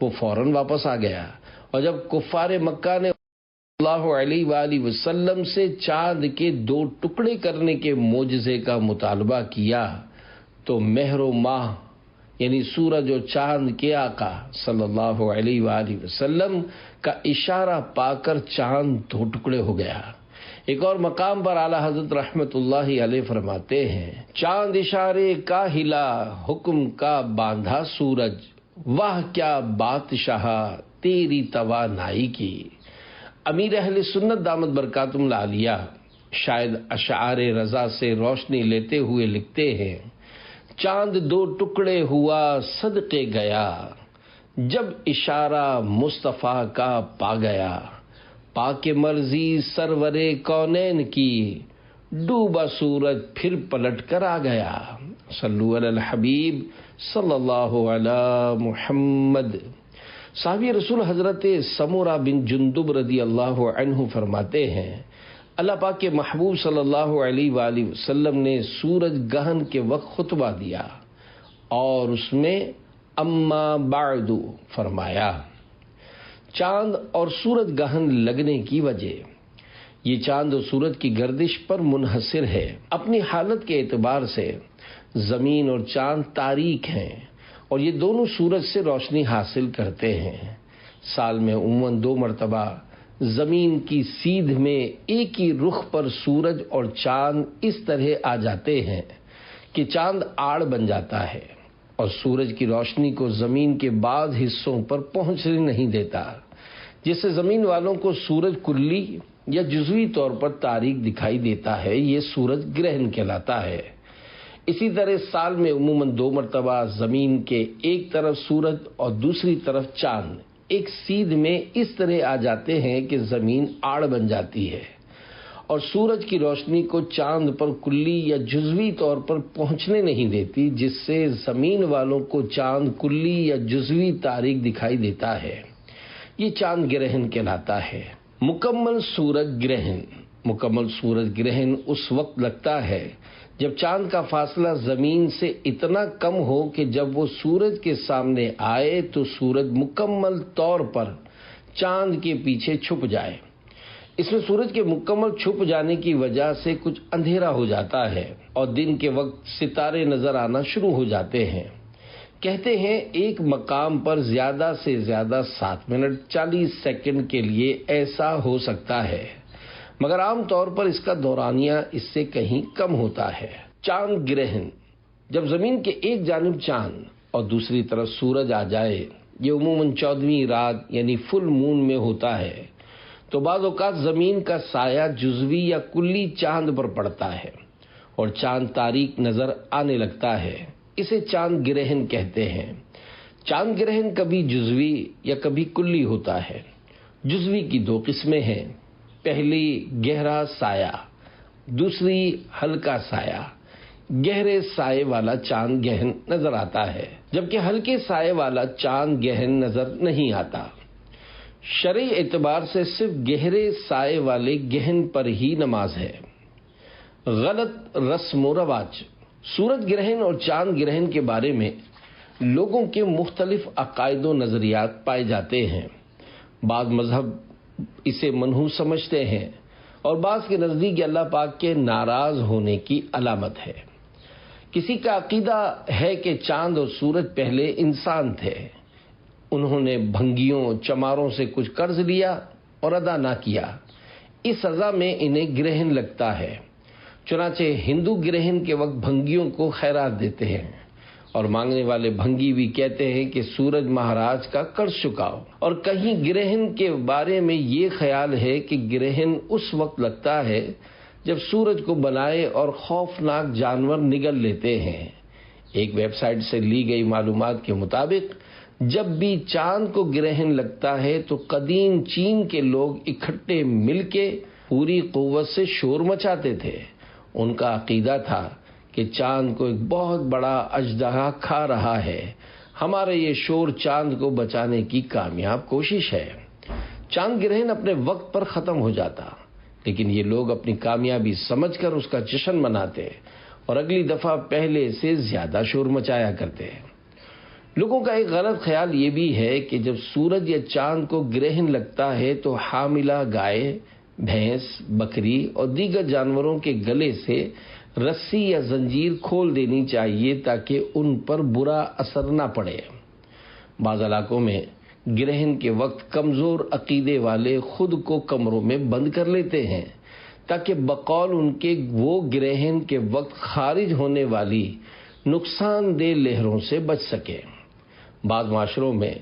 وہ فوراً واپس آ گیا۔ اور جب کفار مکہ نے اللہ علیہ وآلہ وسلم سے چاند کے دو ٹکڑے کرنے کے معجزے کا مطالبہ کیا تو مہر و ماہ یعنی سورج و چاند کے آقا صلی اللہ علیہ وآلہ وسلم کا اشارہ پا کر چاند دو ٹکڑے ہو گیا۔ ایک اور مقام پر اعلیٰ حضرت رحمت اللہ علیہ فرماتے ہیں، چاند اشارے کا ہلا حکم کا باندھا سورج، واہ کیا بادشاہ تیری توانائی کی۔ امیر اہل سنت دامت برکاتہم العالیہ شاید اشعار رضا سے روشنی لیتے ہوئے لکھتے ہیں، چاند دو ٹکڑے ہوا صدقے گیا، جب اشارہ مصطفیٰ کا پا گیا، پاک مرضی سرور کونین کی، ڈوبا سورج پھر پلٹ کر آ گیا۔ صلو علی الحبیب صلی اللہ علی محمد۔ صحابی رسول حضرت سمورہ بن جندب رضی اللہ عنہ فرماتے ہیں، اللہ پاک کے محبوب صلی اللہ علیہ وآلہ وسلم نے سورج گہن کے وقت خطبہ دیا اور اس میں اما بعد فرمایا۔ چاند اور سورج گہن لگنے کی وجہ یہ چاند و سورج کی گردش پر منحصر ہے۔ اپنی حالت کے اعتبار سے زمین اور چاند تاریک ہیں اور یہ دونوں سورج سے روشنی حاصل کرتے ہیں۔ سال میں عموماً 2 مرتبہ زمین کی سیدھ میں ایک ہی رخ پر سورج اور چاند اس طرح آ جاتے ہیں کہ چاند آڑ بن جاتا ہے اور سورج کی روشنی کو زمین کے بعض حصوں پر پہنچنے نہیں دیتا، جس سے زمین والوں کو سورج کلی یا جزوی طور پر تاریک دکھائی دیتا ہے۔ یہ سورج گرہن کہلاتا ہے۔ اسی طرح سال میں عموماً 2 مرتبہ زمین کے ایک طرف سورج اور دوسری طرف چاند ایک سیدھ میں اس طرح آ جاتے ہیں کہ زمین آڑ بن جاتی ہے اور سورج کی روشنی کو چاند پر کلی یا جزوی طور پر پہنچنے نہیں دیتی، جس سے زمین والوں کو چاند کلی یا جزوی تاریک دکھائی دیتا ہے۔ یہ چاند گرہن کہلاتا ہے۔ مکمل سورج گرہن اس وقت لگتا ہے جب چاند کا فاصلہ زمین سے اتنا کم ہو کہ جب وہ سورج کے سامنے آئے تو سورج مکمل طور پر چاند کے پیچھے چھپ جائے۔ اس میں سورج کے مکمل چھپ جانے کی وجہ سے کچھ اندھیرا ہو جاتا ہے اور دن کے وقت ستارے نظر آنا شروع ہو جاتے ہیں۔ کہتے ہیں ایک مقام پر زیادہ سے زیادہ 7 منٹ 40 سیکنڈ کے لیے ایسا ہو سکتا ہے، مگر عام طور پر اس کا دورانیہ اس سے کہیں کم ہوتا ہے۔ چاند گرہن، جب زمین کے ایک جانب چاند اور دوسری طرف سورج آ جائے، یہ عموماً 14ویں رات یعنی فل مون میں ہوتا ہے، تو بعض اوقات زمین کا سایہ جزوی یا کلی چاند پر پڑتا ہے اور چاند تاریک نظر آنے لگتا ہے۔ اسے چاند گرہن کہتے ہیں۔ چاند گرہن کبھی جزوی یا کبھی کلی ہوتا ہے۔ جزوی کی 2 قسمیں ہیں، پہلی گہرا سایہ، دوسری ہلکا سایہ۔ گہرے سائے والا چاند گہن نظر آتا ہے، جبکہ ہلکے سائے والا چاند گہن نظر نہیں آتا۔ شرعی اعتبار سے صرف گہرے سائے والے گہن پر ہی نماز ہے۔ غلط رسم و رواج۔ سورج گرہن اور چاند گرہن کے بارے میں لوگوں کے مختلف عقائد و نظریات پائے جاتے ہیں۔ بعض مذہب اسے منحوس سمجھتے ہیں اور بعض کے نزدیک اللہ پاک کے ناراض ہونے کی علامت ہے۔ کسی کا عقیدہ ہے کہ چاند اور سورج پہلے انسان تھے، انہوں نے بھنگیوں چماروں سے کچھ قرض لیا اور ادا نہ کیا، اس سزا میں انہیں گرہن لگتا ہے۔ چنانچہ ہندو گرہن کے وقت بھنگیوں کو خیرات دیتے ہیں اور مانگنے والے بھنگی بھی کہتے ہیں کہ سورج مہاراج کا قرض چکاؤ۔ اور کہیں گرہن کے بارے میں یہ خیال ہے کہ گرہن اس وقت لگتا ہے جب سورج کو بنائے اور خوفناک جانور نگل لیتے ہیں۔ ایک ویب سائٹ سے لی گئی معلومات کے مطابق جب بھی چاند کو گرہن لگتا ہے تو قدیم چین کے لوگ اکٹھے مل کے پوری قوت سے شور مچاتے تھے۔ ان کا عقیدہ تھا کہ چاند کو ایک بہت بڑا اژدہا کھا رہا ہے، ہمارے یہ شور چاند کو بچانے کی کامیاب کوشش ہے۔ چاند گرہن اپنے وقت پر ختم ہو جاتا، لیکن یہ لوگ اپنی کامیابی سمجھ کر اس کا جشن مناتے اور اگلی دفعہ پہلے سے زیادہ شور مچایا کرتے۔ لوگوں کا ایک غلط خیال یہ بھی ہے کہ جب سورج یا چاند کو گرہن لگتا ہے تو حاملہ گائے، بھینس، بکری اور دیگر جانوروں کے گلے سے رسی یا زنجیر کھول دینی چاہیے تاکہ ان پر برا اثر نہ پڑے۔ بعض علاقوں میں گرہن کے وقت کمزور عقیدے والے خود کو کمروں میں بند کر لیتے ہیں تاکہ بقول ان کے وہ گرہن کے وقت خارج ہونے والی نقصان دہ لہروں سے بچ سکے۔ بعض معاشروں میں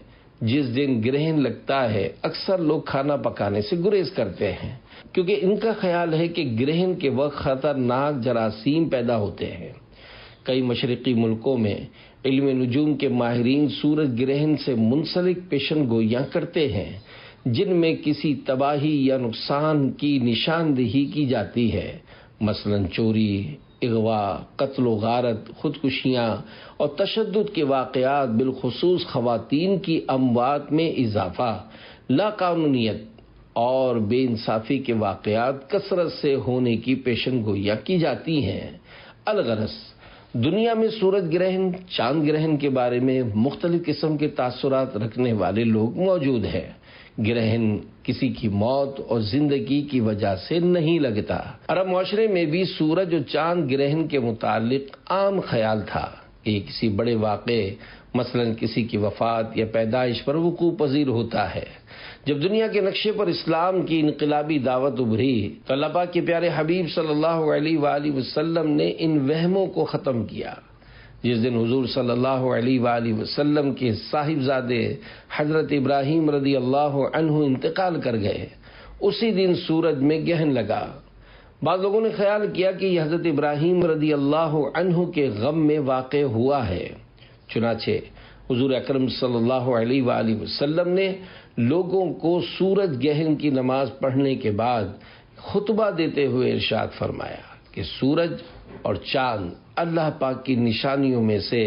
جس دن گرہن لگتا ہے اکثر لوگ کھانا پکانے سے گریز کرتے ہیں، کیونکہ ان کا خیال ہے کہ گرہن کے وقت خطرناک جراثیم پیدا ہوتے ہیں۔ کئی مشرقی ملکوں میں علم نجوم کے ماہرین سورج گرہن سے منسلک پیشن گوئیاں کرتے ہیں، جن میں کسی تباہی یا نقصان کی نشاندہی کی جاتی ہے، مثلاً چوری، اغوا، قتل و غارت، خودکشیاں اور تشدد کے واقعات، بالخصوص خواتین کی اموات میں اضافہ، لاقانونیت اور بے انصافی کے واقعات کثرت سے ہونے کی پیشن گوئیاں کی جاتی ہیں۔ الغرض دنیا میں سورج گرہن، چاند گرہن کے بارے میں مختلف قسم کے تاثرات رکھنے والے لوگ موجود ہیں۔ گرہن کسی کی موت اور زندگی کی وجہ سے نہیں لگتا۔ عرب معاشرے میں بھی سورج اور چاند گرہن کے متعلق عام خیال تھا کہ یہ کسی بڑے واقعے، مثلا کسی کی وفات یا پیدائش پر وقوع پذیر ہوتا ہے۔ جب دنیا کے نقشے پر اسلام کی انقلابی دعوت ابھری تو اللہ پاک کے پیارے حبیب صلی اللہ علیہ وآلہ وسلم نے ان وہموں کو ختم کیا۔ جس دن حضور صلی اللہ علیہ وآلہ وسلم کے صاحبزادے حضرت ابراہیم رضی اللہ عنہ انتقال کر گئے، اسی دن سورج میں گرہن لگا۔ بعض لوگوں نے خیال کیا کہ یہ حضرت ابراہیم رضی اللہ عنہ کے غم میں واقع ہوا ہے، چنانچہ حضور اکرم صلی اللہ علیہ وآلہ وسلم نے لوگوں کو سورج گرہن کی نماز پڑھنے کے بعد خطبہ دیتے ہوئے ارشاد فرمایا کہ سورج اور چاند اللہ پاک کی نشانیوں میں سے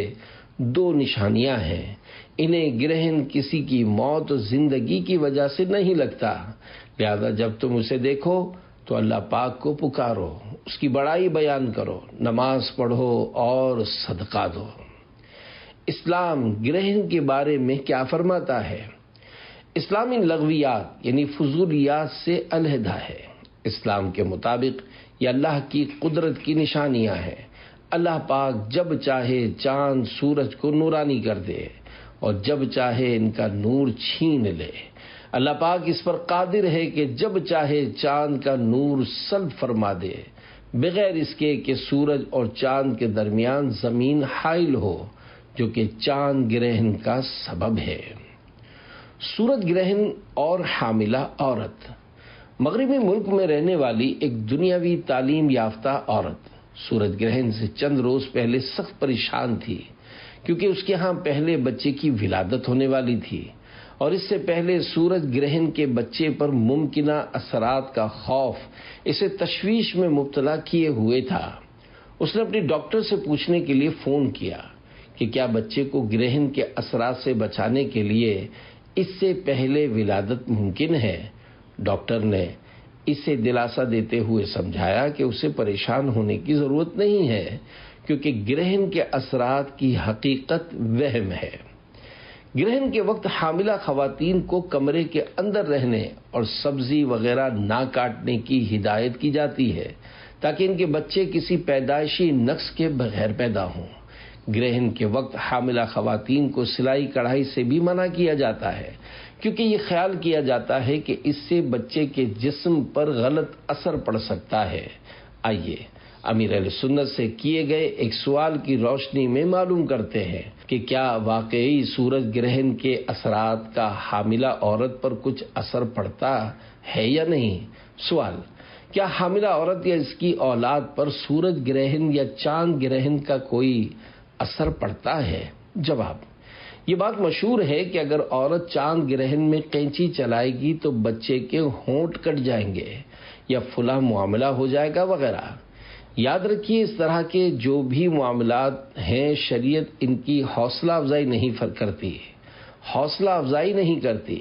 دو نشانیاں ہیں، انہیں گرہن کسی کی موت و زندگی کی وجہ سے نہیں لگتا، لہذا جب تم اسے دیکھو تو اللہ پاک کو پکارو، اس کی بڑائی بیان کرو، نماز پڑھو اور صدقہ دو۔ اسلام گرہن کے بارے میں کیا فرماتا ہے؟ اسلام ان لغویات یعنی فضولیات سے علیحدہ ہے۔ اسلام کے مطابق یہ اللہ کی قدرت کی نشانیاں ہیں۔ اللہ پاک جب چاہے چاند سورج کو نورانی کر دے اور جب چاہے ان کا نور چھین لے۔ اللہ پاک اس پر قادر ہے کہ جب چاہے چاند کا نور سلب فرما دے، بغیر اس کے کہ سورج اور چاند کے درمیان زمین حائل ہو، جو کہ چاند گرہن کا سبب ہے۔ سورج گرہن اور حاملہ عورت۔ مغربی ملک میں رہنے والی ایک دنیاوی تعلیم یافتہ عورت سورج گرہن سے چند روز پہلے سخت پریشان تھی، کیونکہ اس کے ہاں پہلے بچے کی ولادت ہونے والی تھی اور اس سے پہلے سورج گرہن کے بچے پر ممکنہ اثرات کا خوف اسے تشویش میں مبتلا کیے ہوئے تھا۔ اس نے اپنی ڈاکٹر سے پوچھنے کے لیے فون کیا کہ کیا بچے کو گرہن کے اثرات سے بچانے کے لیے اس سے پہلے ولادت ممکن ہے؟ ڈاکٹر نے اسے دلاسا دیتے ہوئے سمجھایا کہ اسے پریشان ہونے کی ضرورت نہیں ہے، کیونکہ گرہن کے اثرات کی حقیقت وہم ہے۔ گرہن کے وقت حاملہ خواتین کو کمرے کے اندر رہنے اور سبزی وغیرہ نہ کاٹنے کی ہدایت کی جاتی ہے تاکہ ان کے بچے کسی پیدائشی نقص کے بغیر پیدا ہوں۔ گرہن کے وقت حاملہ خواتین کو سلائی کڑھائی سے بھی منع کیا جاتا ہے، کیونکہ یہ خیال کیا جاتا ہے کہ اس سے بچے کے جسم پر غلط اثر پڑ سکتا ہے۔ آئیے امیر اہل سنت سے کیے گئے ایک سوال کی روشنی میں معلوم کرتے ہیں کہ کیا واقعی سورج گرہن کے اثرات کا حاملہ عورت پر کچھ اثر پڑتا ہے یا نہیں۔ سوال: کیا حاملہ عورت یا اس کی اولاد پر سورج گرہن یا چاند گرہن کا کوئی اثر پڑتا ہے؟ جواب: یہ بات مشہور ہے کہ اگر عورت چاند گرہن میں قینچی چلائے گی تو بچے کے ہونٹ کٹ جائیں گے یا فلاں معاملہ ہو جائے گا وغیرہ۔ یاد رکھیے، اس طرح کے جو بھی معاملات ہیں شریعت ان کی حوصلہ افزائی نہیں کرتی۔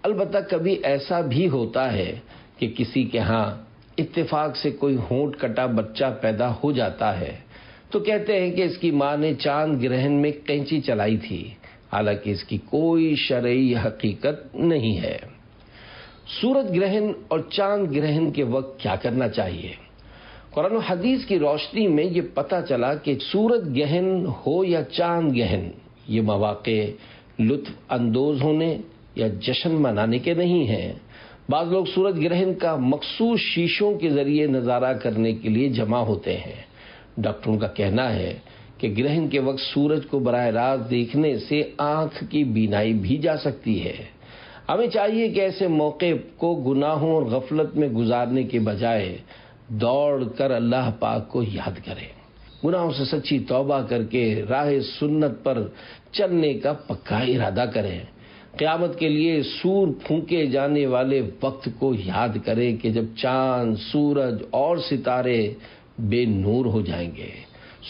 البتہ کبھی ایسا بھی ہوتا ہے کہ کسی کے ہاں اتفاق سے کوئی ہونٹ کٹا بچہ پیدا ہو جاتا ہے تو کہتے ہیں کہ اس کی ماں نے چاند گرہن میں قینچی چلائی تھی، حالانکہ اس کی کوئی شرعی حقیقت نہیں ہے۔ سورج گرہن اور چاند گرہن کے وقت کیا کرنا چاہیے؟ قرآن و حدیث کی روشنی میں یہ پتہ چلا کہ سورج گرہن ہو یا چاند گرہن، یہ مواقع لطف اندوز ہونے یا جشن منانے کے نہیں ہیں۔ بعض لوگ سورج گرہن کا مخصوص شیشوں کے ذریعے نظارہ کرنے کے لیے جمع ہوتے ہیں۔ ڈاکٹروں کا کہنا ہے کہ گرہن کے وقت سورج کو براہ راست دیکھنے سے آنکھ کی بینائی بھی جا سکتی ہے۔ ہمیں چاہیے کہ ایسے موقع کو گناہوں اور غفلت میں گزارنے کے بجائے دوڑ کر اللہ پاک کو یاد کریں، گناہوں سے سچی توبہ کر کے راہ سنت پر چلنے کا پکا ارادہ کریں۔ قیامت کے لیے سور پھونکے جانے والے وقت کو یاد کریں کہ جب چاند، سورج اور ستارے بے نور ہو جائیں گے۔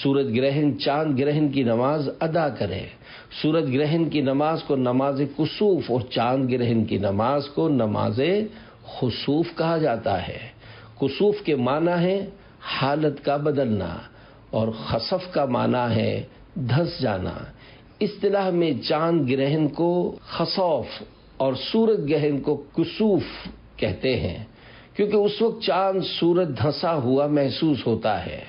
سورج گرہن چاند گرہن کی نماز ادا کریں۔ سورج گرہن کی نماز کو نماز کسوف اور چاند گرہن کی نماز کو نماز خسوف کہا جاتا ہے۔ کسوف کے معنی ہے حالت کا بدلنا اور خسف کا معنی ہے دھس جانا۔ اصطلاح میں چاند گرہن کو خسوف اور سورج گرہن کو کسوف کہتے ہیں، کیونکہ اس وقت چاند سورج دھنسا ہوا محسوس ہوتا ہے۔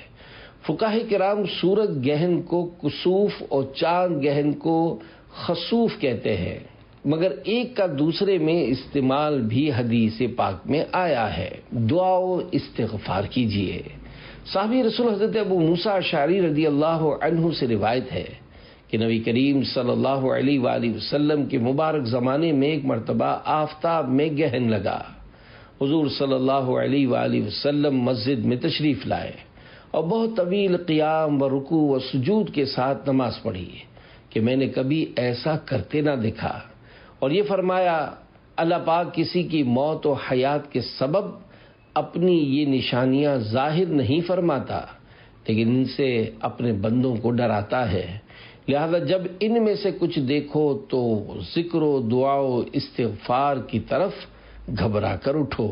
فقہاء کرام سورج گرہن کو کسوف اور چاند گرہن کو خسوف کہتے ہیں، مگر ایک کا دوسرے میں استعمال بھی حدیث پاک میں آیا ہے۔ دعا و استغفار کیجیے۔ صحابی رسول حضرت ابو موسیٰ اشعری رضی اللہ عنہ سے روایت ہے کہ نبی کریم صلی اللہ علیہ وآلہ وسلم کے مبارک زمانے میں ایک مرتبہ آفتاب میں گرہن لگا۔ حضور صلی اللہ علیہ وآلہ وسلم مسجد میں تشریف لائے اور بہت طویل قیام و رکوع و سجود کے ساتھ نماز پڑھی کہ میں نے کبھی ایسا کرتے نہ دیکھا، اور یہ فرمایا اللہ پاک کسی کی موت و حیات کے سبب اپنی یہ نشانیاں ظاہر نہیں فرماتا، لیکن ان سے اپنے بندوں کو ڈراتا ہے، لہذا جب ان میں سے کچھ دیکھو تو ذکر و دعا و استغفار کی طرف گھبرا کر اٹھو۔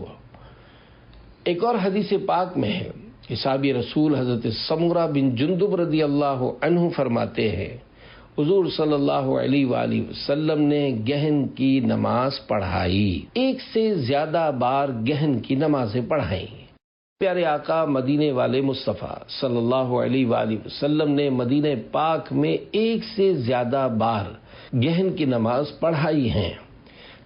ایک اور حدیث پاک میں ہے کہ صحابی رسول حضرت سمرہ بن جندب رضی اللہ عنہ فرماتے ہیں حضور صلی اللہ علیہ وآلہ وسلم نے گہن کی نماز پڑھائی، ایک سے زیادہ بار گہن کی نمازیں پڑھائیں۔ پیارے آقا مدینے والے مصطفیٰ صلی اللہ علیہ وآلہ وسلم نے مدینہ پاک میں ایک سے زیادہ بار گہن کی نماز پڑھائی ہیں،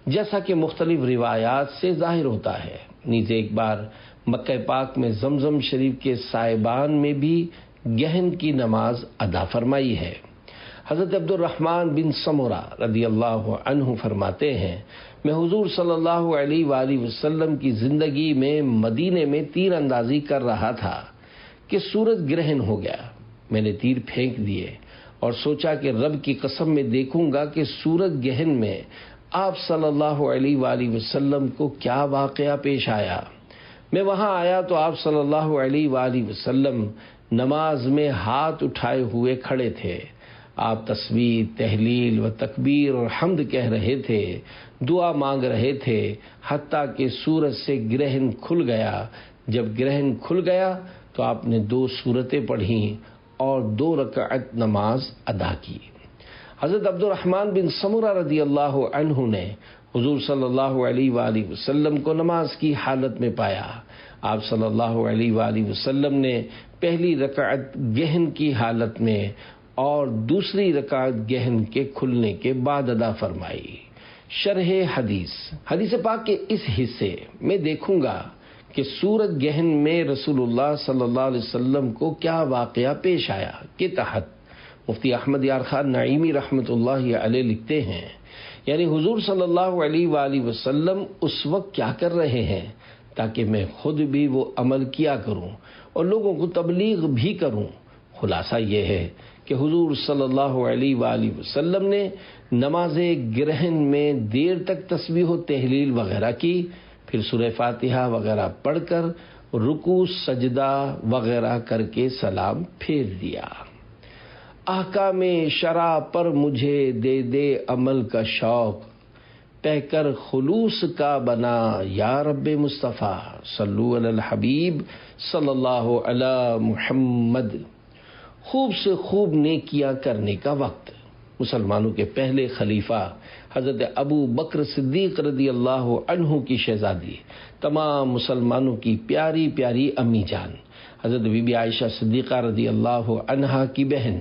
جیسا کہ مختلف روایات سے ظاہر ہوتا ہے۔ نیز ایک بار مکہ پاک میں زمزم شریف کے سائبان میں بھی گہن کی نماز ادا فرمائی ہے۔ حضرت عبد الرحمن بن سمرہ رضی اللہ عنہ فرماتے ہیں میں حضور صلی اللہ علیہ وآلہ وسلم کی زندگی میں مدینے میں تیر اندازی کر رہا تھا کہ سورج گرہن ہو گیا۔ میں نے تیر پھینک دیے اور سوچا کہ رب کی قسم میں دیکھوں گا کہ سورج گہن میں آپ صلی اللہ علیہ وآلہ وسلم کو کیا واقعہ پیش آیا۔ میں وہاں آیا تو آپ صلی اللہ علیہ وآلہ وسلم نماز میں ہاتھ اٹھائے ہوئے کھڑے تھے۔ آپ تسبیح، تہلیل و تکبیر اور حمد کہہ رہے تھے، دعا مانگ رہے تھے، حتیٰ کہ سورج سے گرہن کھل گیا۔ جب گرہن کھل گیا تو آپ نے 2 سورتیں پڑھیں اور 2 رکعت نماز ادا کی۔ حضرت عبد الرحمن بن سمرہ رضی اللہ عنہ نے حضور صلی اللہ علیہ وآلہ وسلم کو نماز کی حالت میں پایا۔ آپ صلی اللہ علیہ وآلہ وسلم نے پہلی رکعت گہن کی حالت میں اور دوسری رکعت گہن کے کھلنے کے بعد ادا فرمائی۔ شرح حدیث پاک کے اس حصے میں دیکھوں گا کہ سورج گہن میں رسول اللہ صلی اللہ علیہ وسلم کو کیا واقعہ پیش آیا کے تحت مفتی احمد یار خان نعیمی رحمۃ اللہ علیہ لکھتے ہیں، یعنی حضور صلی اللہ علیہ وآلہ وسلم اس وقت کیا کر رہے ہیں تاکہ میں خود بھی وہ عمل کیا کروں اور لوگوں کو تبلیغ بھی کروں۔ خلاصہ یہ ہے کہ حضور صلی اللہ علیہ وآلہ وسلم نے نماز گرہن میں دیر تک تسبیح و تہلیل وغیرہ کی، پھر سورہ فاتحہ وغیرہ پڑھ کر رکوع سجدہ وغیرہ کر کے سلام پھیر دیا۔ احکام شرع پر مجھے دے دے عمل کا شوق، پہ کر خلوص کا بنا یا رب مصطفیٰ، صلو علی الحبیب صلی اللہ علی محمد۔ خوب سے خوب نیکیاں کرنے کا وقت۔ مسلمانوں کے پہلے خلیفہ حضرت ابو بکر صدیق رضی اللہ عنہ کی شہزادی، تمام مسلمانوں کی پیاری پیاری امی جان حضرت بی بی عائشہ صدیقہ رضی اللہ عنہا کی بہن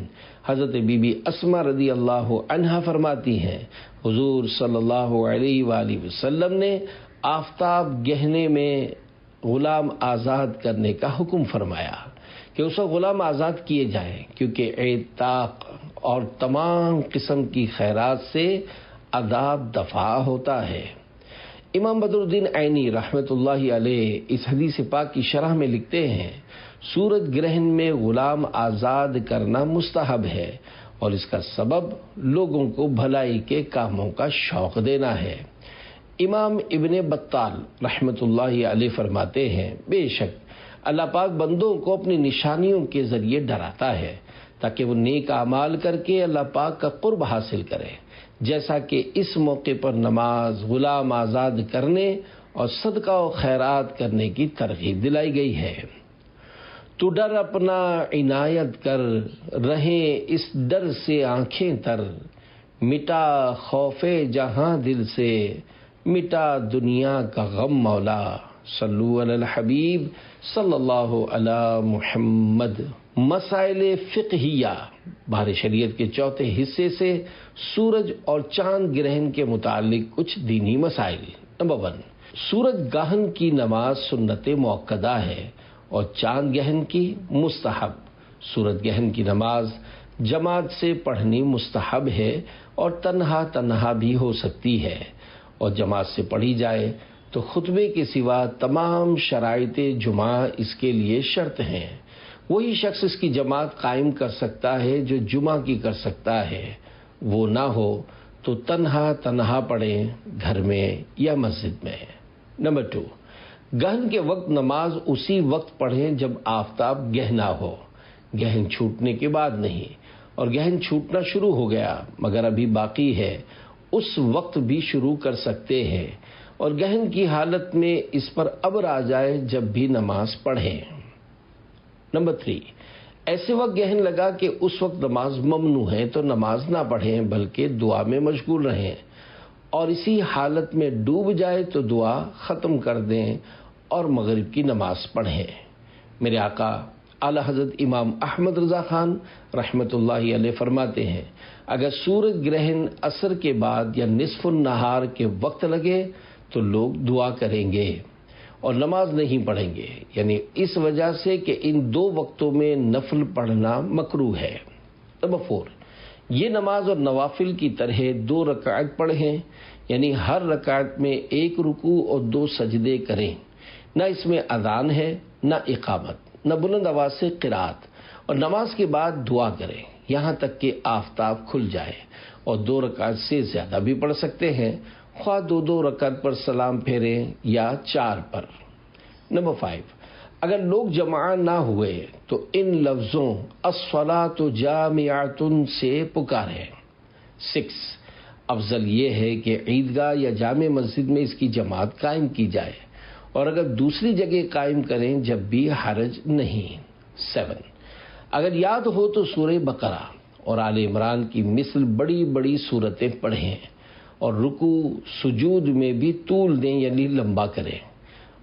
حضرت بی بی اسما رضی اللہ عنہا فرماتی ہیں حضور صلی اللہ علیہ وآلہ وسلم نے آفتاب گہنے میں غلام آزاد کرنے کا حکم فرمایا کہ اس وقت غلام آزاد کیے جائیں، کیونکہ اعتاق اور تمام قسم کی خیرات سے عذاب دفع ہوتا ہے۔ امام بدر الدین عینی رحمۃ اللہ علیہ اس حدیث پاک کی شرح میں لکھتے ہیں سورج گرہن میں غلام آزاد کرنا مستحب ہے اور اس کا سبب لوگوں کو بھلائی کے کاموں کا شوق دینا ہے۔ امام ابن بطال رحمۃ اللہ علیہ فرماتے ہیں بے شک اللہ پاک بندوں کو اپنی نشانیوں کے ذریعے ڈراتا ہے تاکہ وہ نیک اعمال کر کے اللہ پاک کا قرب حاصل کرے، جیسا کہ اس موقع پر نماز، غلام آزاد کرنے اور صدقہ و خیرات کرنے کی ترغیب دلائی گئی ہے۔ تو ڈر اپنا عنایت کر، رہیں اس ڈر سے آنکھیں تر، مٹا خوف جہاں دل سے، مٹا دنیا کا غم مولا، صلو علی الحبیب صلی اللہ علی محمد۔ مسائل فقہیہ بہر شریعت کے چوتھے حصے سے سورج اور چاند گرہن کے متعلق کچھ دینی مسائل۔ نمبر 1، سورج گہن کی نماز سنت مؤکدہ ہے اور چاند گہن کی مستحب۔ سورج گہن کی نماز جماعت سے پڑھنی مستحب ہے اور تنہا تنہا بھی ہو سکتی ہے، اور جماعت سے پڑھی جائے تو خطبے کے سوا تمام شرائط جمعہ اس کے لیے شرط ہیں۔ وہی شخص اس کی جماعت قائم کر سکتا ہے جو جمعہ کی کر سکتا ہے، وہ نہ ہو تو تنہا پڑھیں گھر میں یا مسجد میں۔ نمبر 2، گہن کے وقت نماز اسی وقت پڑھیں جب آفتاب گہنا ہو، گہن چھوٹنے کے بعد نہیں، اور گہن چھوٹنا شروع ہو گیا مگر ابھی باقی ہے اس وقت بھی شروع کر سکتے ہیں، اور گہن کی حالت میں اس پر ابر آ جائے جب بھی نماز پڑھیں۔ نمبر 3، ایسے وقت گہن لگا کہ اس وقت نماز ممنوع ہے تو نماز نہ پڑھیں بلکہ دعا میں مشغول رہیں، اور اسی حالت میں ڈوب جائے تو دعا ختم کر دیں اور مغرب کی نماز پڑھیں۔ میرے آقا اعلی حضرت امام احمد رضا خان رحمۃ اللہ علیہ فرماتے ہیں، اگر سورج گرہن عصر کے بعد یا نصف النہار کے وقت لگے تو لوگ دعا کریں گے اور نماز نہیں پڑھیں گے، یعنی اس وجہ سے کہ ان دو وقتوں میں نفل پڑھنا مکروہ ہے۔ نمبر 4، یہ نماز اور نوافل کی طرح 2 رکعت پڑھیں، یعنی ہر رکعت میں 1 رکوع اور 2 سجدے کریں، نہ اس میں اذان ہے نہ اقامت، نہ بلند آواز سے قرات، اور نماز کے بعد دعا کریں یہاں تک کہ آفتاب کھل جائے، اور 2 رکعت سے زیادہ بھی پڑھ سکتے ہیں، خواہ 2 رکعت پر سلام پھیریں یا 4 پر۔ نمبر 5، اگر لوگ جمع نہ ہوئے تو ان لفظوں الصلاۃ جامعۃ سے پکاریں۔ 6، افضل یہ ہے کہ عیدگاہ یا جامع مسجد میں اس کی جماعت قائم کی جائے، اور اگر دوسری جگہ قائم کریں جب بھی حرج نہیں۔ 7، اگر یاد ہو تو سورہ بقرہ اور آل عمران کی مثل بڑی بڑی صورتیں پڑھیں، اور رکوع سجود میں بھی طول دیں یعنی لمبا کریں،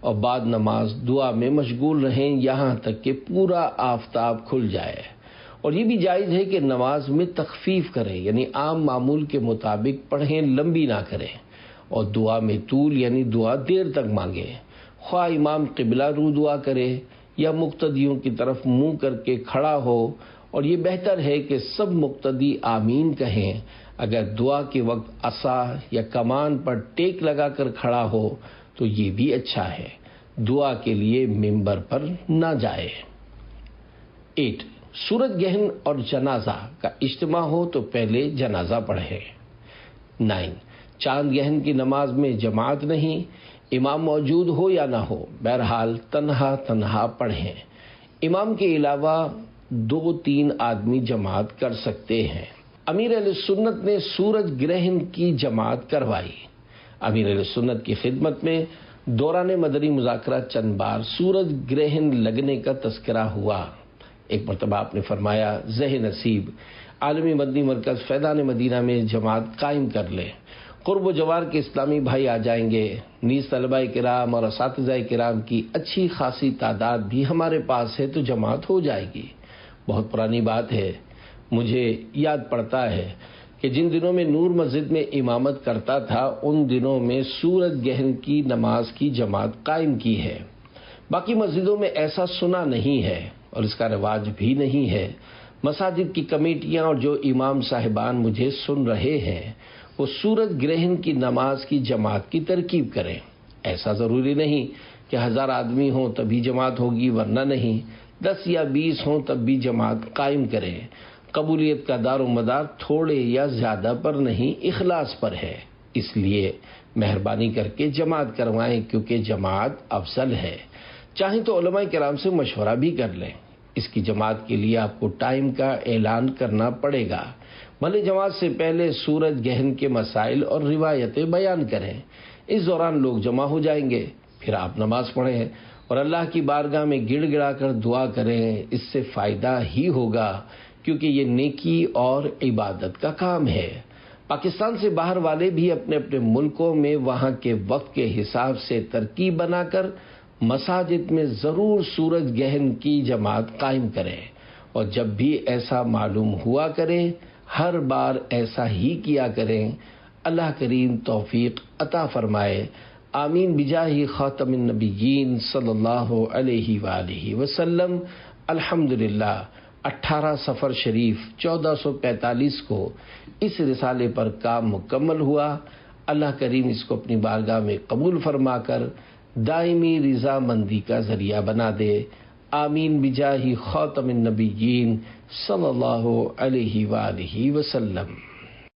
اور بعد نماز دعا میں مشغول رہیں یہاں تک کہ پورا آفتاب کھل جائے، اور یہ بھی جائز ہے کہ نماز میں تخفیف کریں، یعنی عام معمول کے مطابق پڑھیں، لمبی نہ کریں، اور دعا میں طول یعنی دعا دیر تک مانگیں، خواہ امام قبلہ رو دعا کرے یا مقتدیوں کی طرف منہ کر کے کھڑا ہو، اور یہ بہتر ہے کہ سب مقتدی آمین کہیں۔ اگر دعا کے وقت عصا یا کمان پر ٹیک لگا کر کھڑا ہو تو یہ بھی اچھا ہے، دعا کے لیے ممبر پر نہ جائے۔ 8، سورج گہن اور جنازہ کا اجتماع ہو تو پہلے جنازہ پڑھیں۔ 9، چاند گہن کی نماز میں جماعت نہیں، امام موجود ہو یا نہ ہو، بہرحال تنہا پڑھیں، امام کے علاوہ 2-3 آدمی جماعت کر سکتے ہیں۔ امیر اہل سنت نے سورج گرہن کی جماعت کروائی۔ امیر اہل سنت کی خدمت میں دوران مدنی مذاکرات چند بار سورج گرہن لگنے کا تذکرہ ہوا۔ ایک مرتبہ آپ نے فرمایا، زہ نصیب عالمی مدنی مرکز فیضان مدینہ میں جماعت قائم کر لے، قرب و جوار کے اسلامی بھائی آ جائیں گے، نیز طلباء کرام اور اساتذہ کرام کی اچھی خاصی تعداد بھی ہمارے پاس ہے تو جماعت ہو جائے گی۔ بہت پرانی بات ہے، مجھے یاد پڑتا ہے کہ جن دنوں میں نور مسجد میں امامت کرتا تھا ان دنوں میں سورج گہن کی نماز کی جماعت قائم کی ہے، باقی مسجدوں میں ایسا سنا نہیں ہے اور اس کا رواج بھی نہیں ہے۔ مساجد کی کمیٹیاں اور جو امام صاحبان مجھے سن رہے ہیں وہ سورج گرہن کی نماز کی جماعت کی ترکیب کریں۔ ایسا ضروری نہیں کہ 1000 آدمی ہوں تبھی جماعت ہوگی، ورنہ نہیں، 10 یا 20 ہوں تب بھی جماعت قائم کریں۔ قبولیت کا دار و مدار تھوڑے یا زیادہ پر نہیں، اخلاص پر ہے، اس لیے مہربانی کر کے جماعت کروائیں کیونکہ جماعت افضل ہے۔ چاہیں تو علماء کرام سے مشورہ بھی کر لیں۔ اس کی جماعت کے لیے آپ کو ٹائم کا اعلان کرنا پڑے گا، بھلے جماعت سے پہلے سورج گہن کے مسائل اور روایتیں بیان کریں، اس دوران لوگ جمع ہو جائیں گے، پھر آپ نماز پڑھیں اور اللہ کی بارگاہ میں گڑ گڑا کر دعا کریں، اس سے فائدہ ہی ہوگا کیونکہ یہ نیکی اور عبادت کا کام ہے۔ پاکستان سے باہر والے بھی اپنے اپنے ملکوں میں وہاں کے وقت کے حساب سے ترکیب بنا کر مساجد میں ضرور سورج گہن کی جماعت قائم کریں، اور جب بھی ایسا معلوم ہوا کریں ہر بار ایسا ہی کیا کریں۔ اللہ کریم توفیق عطا فرمائے، آمین بجاہ خاتم النبیین صلی اللہ علیہ وآلہ وسلم۔ الحمدللہ 18 صفر شریف 1445 کو اس رسالے پر کام مکمل ہوا۔ اللہ کریم اس کو اپنی بارگاہ میں قبول فرما کر دائمی رضامندی کا ذریعہ بنا دے. آمین بجاہ خاتم النبیین صلی اللہ علیہ وآلہ وسلم.